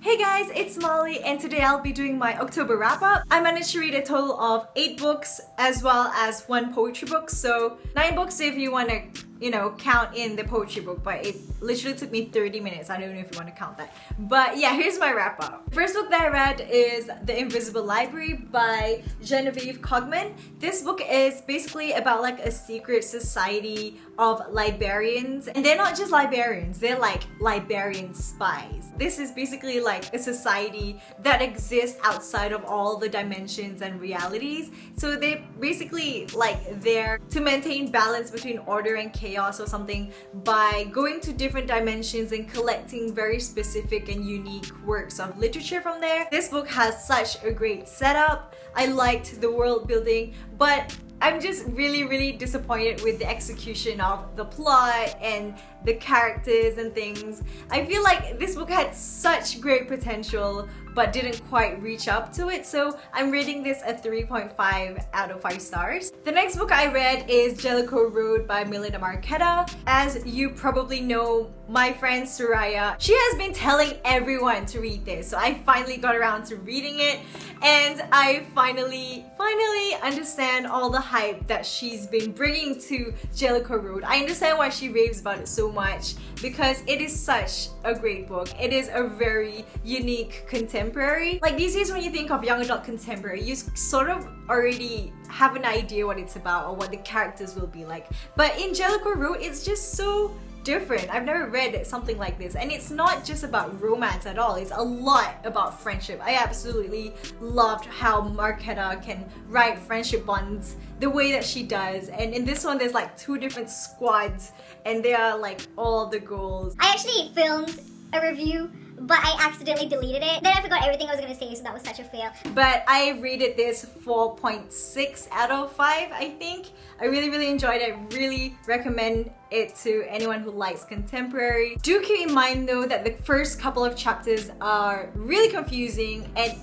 Hey guys, it's Molly and today I'll be doing my October wrap-up. I managed to read a total of 8 books as well as 1 poetry book, so 9 books if you want to, count in the poetry book, but it literally took me 30 minutes. I don't know if you want to count that. But yeah, here's my wrap-up. The first book that I read is The Invisible Library by Genevieve Cogman. This book is basically about like a secret society of librarians, and they're not just librarians, they're like librarian spies. This is basically like a society that exists outside of all the dimensions and realities. So they're basically like there to maintain balance between order and chaos or something by going to different dimensions and collecting very specific and unique works of literature from there. This book has such a great setup. I liked the world building, but I'm just really disappointed with the execution of the plot and the characters and things. I feel like this book had such great potential but didn't quite reach up to it, so I'm rating this a 3.5 out of 5 stars. The next book I read is Jellico Road by Melinda Marquetta. As you probably know, my friend Soraya, she has been telling everyone to read this, so I finally got around to reading it and I finally understand all the hype that she's been bringing to Jellico Road. I understand why she raves about it so much because it is such a great book. It is a very unique contemporary. Like these days when you think of young adult contemporary, you sort of already have an idea what it's about or what the characters will be like. But in Jellico Road, it's just so different. I've never read something like this, and it's not just about romance at all. It's a lot about friendship. I absolutely loved how Marquetta can write friendship bonds the way that she does, and in this one there's like 2 different squads and they are like all the goals. I actually filmed a review but I accidentally deleted it. Then I forgot everything I was gonna say, so that was such a fail. But I rated this 4.6 out of 5, I think. I really enjoyed it. I really recommend it to anyone who likes contemporary. Do keep in mind though that the first couple of chapters are really confusing and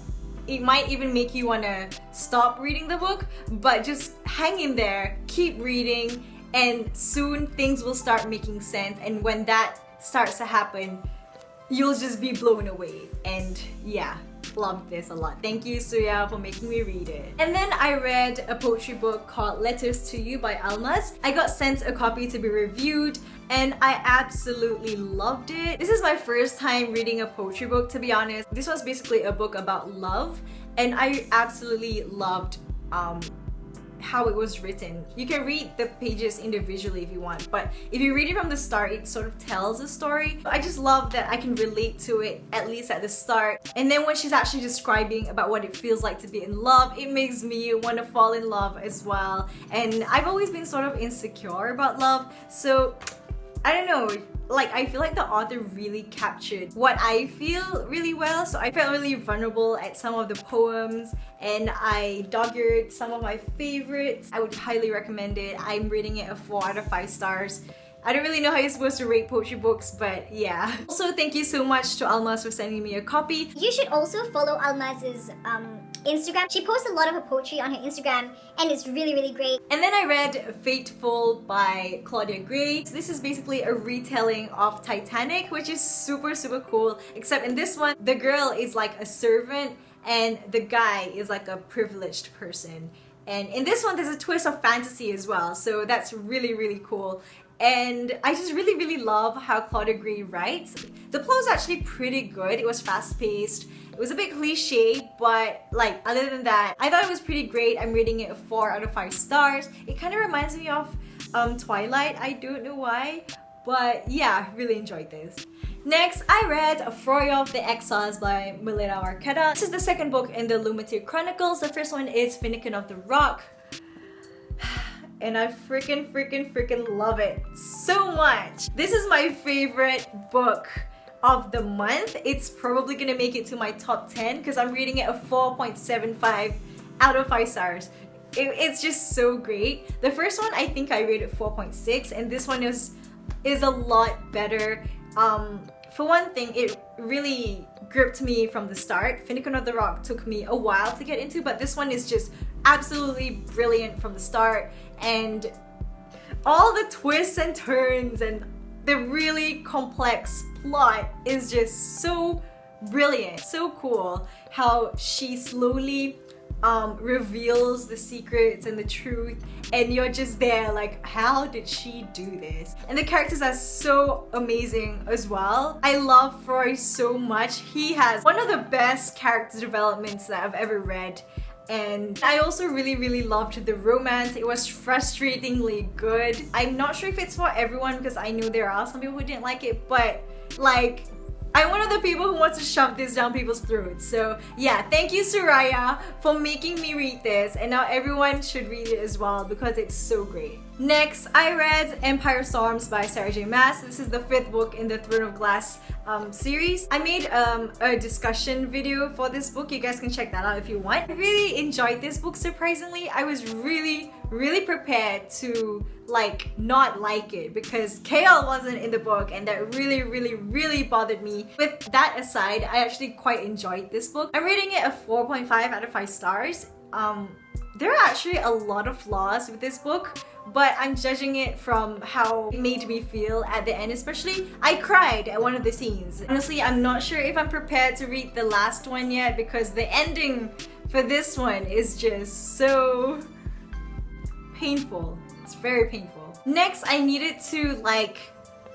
it might even make you want to stop reading the book, but just hang in there, keep reading, and soon things will start making sense, and when that starts to happen, you'll just be blown away. And yeah, loved this a lot. Thank you, Suya, for making me read it. And then I read a poetry book called Letters to You by Almas. I got sent a copy to be reviewed and I absolutely loved it. This is my first time reading a poetry book, to be honest. This was basically a book about love and I absolutely loved how it was written. You can read the pages individually if you want, but if you read it from the start, it sort of tells a story. I just love that I can relate to it, at least at the start. And then when she's actually describing about what it feels like to be in love, it makes me want to fall in love as well. And I've always been sort of insecure about love, so I don't know, like I feel like the author really captured what I feel really well. So I felt really vulnerable at some of the poems and I dog-eared some of my favorites. I would highly recommend it. I'm rating it a 4 out of 5 stars. I don't really know how you're supposed to rate poetry books, but yeah. Also, thank you so much to Almas for sending me a copy. You should also follow Almas's Instagram. She posts a lot of her poetry on her Instagram and it's really great. And then I read Fateful by Claudia Gray. So this is basically a retelling of Titanic, which is super cool, except in this one, the girl is like a servant and the guy is like a privileged person. And in this one, there's a twist of fantasy as well, so that's really cool. And I just really love how Claudia Gray writes. The plot was actually pretty good. It was fast-paced. It was a bit cliche, but like other than that, I thought it was pretty great. I'm rating it a 4 out of 5 stars. It kind of reminds me of Twilight. I don't know why, but yeah, really enjoyed this. Next, I read Froyo of the Exiles by Melinda Marquetta. This is the second book in the Lumiere Chronicles. The first one is Finnegan of the Rock. And I freaking love it so much. This is my favorite book of the month. It's probably gonna make it to my top 10 because I'm rating it a 4.75 out of 5 stars. It's just so great. The first one I think I rated 4.6 and this one is a lot better. For one thing, it really gripped me from the start. Finnegan of the Rock took me a while to get into, but this one is just absolutely brilliant from the start, and all the twists and turns and the really complex plot is just so brilliant. So cool how she slowly reveals the secrets and the truth, and you're just there like, how did she do this? And the characters are so amazing as well. I love Roy so much. He has one of the best character developments that I've ever read. And I also really loved the romance. It was frustratingly good. I'm not sure if it's for everyone because I know there are some people who didn't like it, but like, I'm one of the people who wants to shove this down people's throats. So yeah, thank you Soraya for making me read this, and now everyone should read it as well because it's so great. Next, I read Empire Storms by Sarah J Maas. This is the 5th book in the Throne of Glass series. I made a discussion video for this book. You guys can check that out if you want. I really enjoyed this book, surprisingly. I was really prepared to like not like it because KL wasn't in the book, and that really bothered me. With that aside, I actually quite enjoyed this book. I'm rating it a 4.5 out of 5 stars. There are actually a lot of flaws with this book, but I'm judging it from how it made me feel at the end. Especially, I cried at one of the scenes. Honestly, I'm not sure if I'm prepared to read the last one yet because the ending for this one is just so painful. It's very painful. Next, I needed to like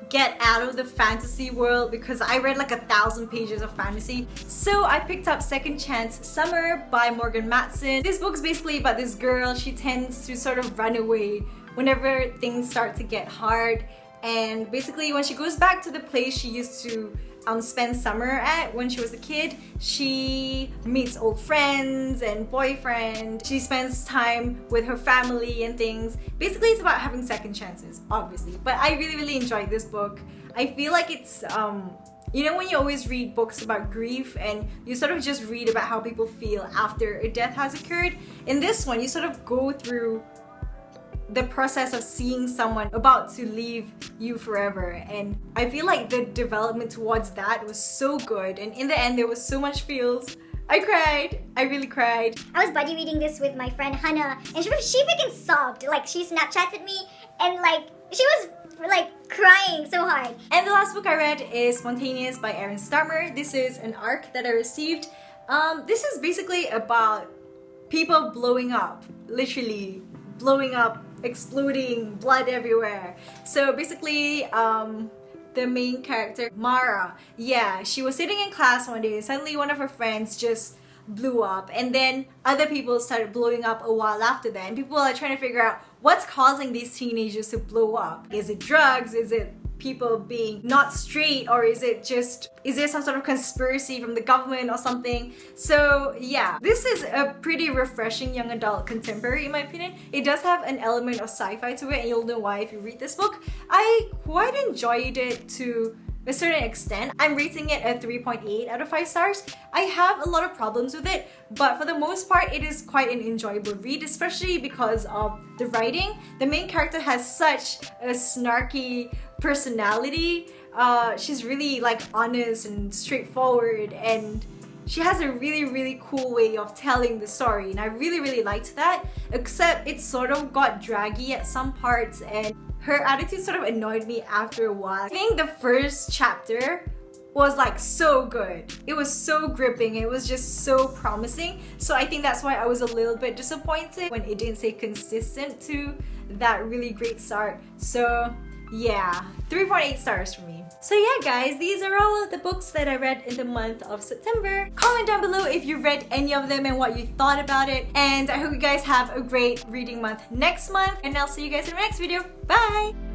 get out of the fantasy world because I read like 1,000 pages of fantasy. So I picked up Second Chance Summer by Morgan Matson. This book's basically about this girl. She tends to sort of run away whenever things start to get hard, and basically when she goes back to the place she used to spend summer at when she was a kid, she meets old friends and boyfriend. She spends time with her family and things. Basically, it's about having second chances, obviously. But I really enjoyed this book. I feel like it's you know when you always read books about grief and you sort of just read about how people feel after a death has occurred. In this one, you sort of go through the process of seeing someone about to leave you forever, and I feel like the development towards that was so good, and in the end there was so much feels. I cried. I really cried. I was buddy reading this with my friend Hannah, and she freaking sobbed. Like, she Snapchatted me, and like she was like crying so hard. And the last book I read is Spontaneous by Erin Starmer. This is an ARC that I received. This is basically about people blowing up, literally blowing up, exploding, blood everywhere. So basically, the main character, Mara, yeah, she was sitting in class one day and suddenly one of her friends just blew up, and then other people started blowing up a while after that, and people are trying to figure out what's causing these teenagers to blow up. Is it drugs? Is it people being not straight, or is there some sort of conspiracy from the government or something? So yeah, this is a pretty refreshing young adult contemporary in my opinion. It does have an element of sci-fi to it, and you'll know why if you read this book. I quite enjoyed it to a certain extent. I'm rating it a 3.8 out of 5 stars. I have a lot of problems with it, but for the most part it is quite an enjoyable read, especially because of the writing. The main character has such a snarky personality. She's really like honest and straightforward, and she has a really cool way of telling the story, and I really liked that, except it sort of got draggy at some parts, and her attitude sort of annoyed me after a while. I think the first chapter was like so good. It was so gripping. It was just so promising. So I think that's why I was a little bit disappointed when it didn't stay consistent to that really great start. So yeah, 3.8 stars for me. So yeah guys, these are all of the books that I read in the month of September. Comment down below if you read any of them and what you thought about it. And I hope you guys have a great reading month next month. And I'll see you guys in the next video. Bye!